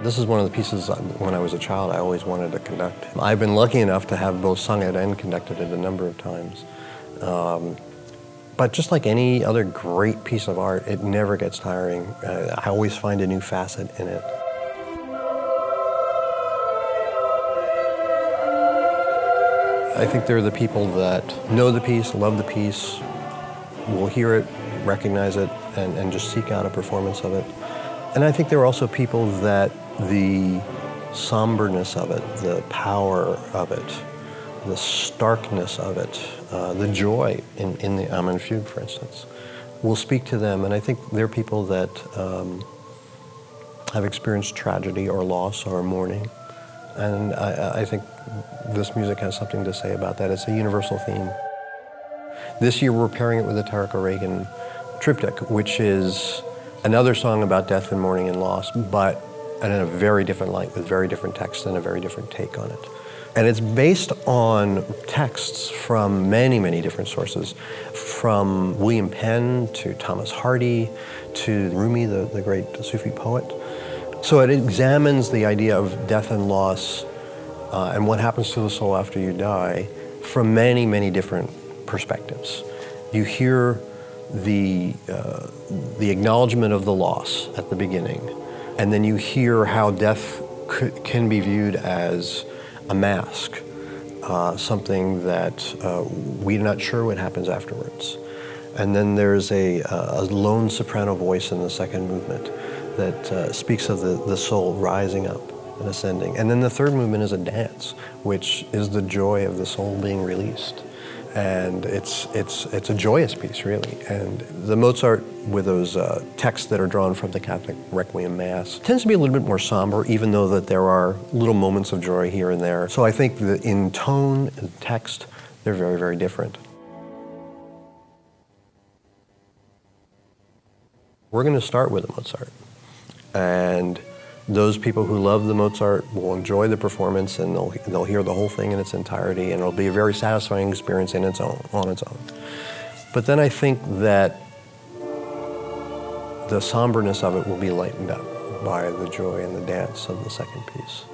This is one of the pieces when I was a child I always wanted to conduct. I've been lucky enough to have both sung it and conducted it a number of times. But just like any other great piece of art, it never gets tiring. I always find a new facet in it. I think there are the people that know the piece, love the piece, will hear it, recognize it, and just seek out a performance of it. And I think there are also people that the somberness of it, the power of it, the starkness of it, the joy in the Amen Fugue, for instance, will speak to them. And I think there are people that have experienced tragedy or loss or mourning. And I think this music has something to say about that. It's a universal theme. This year we're pairing it with the Tarik OREGAN Triptych, which is another song about death and mourning and loss, but in a very different light, with very different text and a very different take on it. And it's based on texts from many, many different sources, from William Penn to Thomas Hardy to Rumi, the great Sufi poet. So it examines the idea of death and loss and what happens to the soul after you die from many, many different perspectives. You hear the acknowledgement of the loss at the beginning, and then you hear how death can be viewed as a mask, something that we're not sure what happens afterwards. And then there's a lone soprano voice in the second movement that speaks of the soul rising up and ascending. And then the third movement is a dance, which is the joy of the soul being released. And it's a joyous piece, really. And the Mozart, with those texts that are drawn from the Catholic Requiem Mass, tends to be a little bit more somber, even though that there are little moments of joy here and there. So I think that in tone and text, they're very, very different. We're going to start with a Mozart. And those people who love the Mozart will enjoy the performance, and they'll hear the whole thing in its entirety, and it'll be a very satisfying experience on its own. But then I think that the somberness of it will be lightened up by the joy and the dance of the second piece.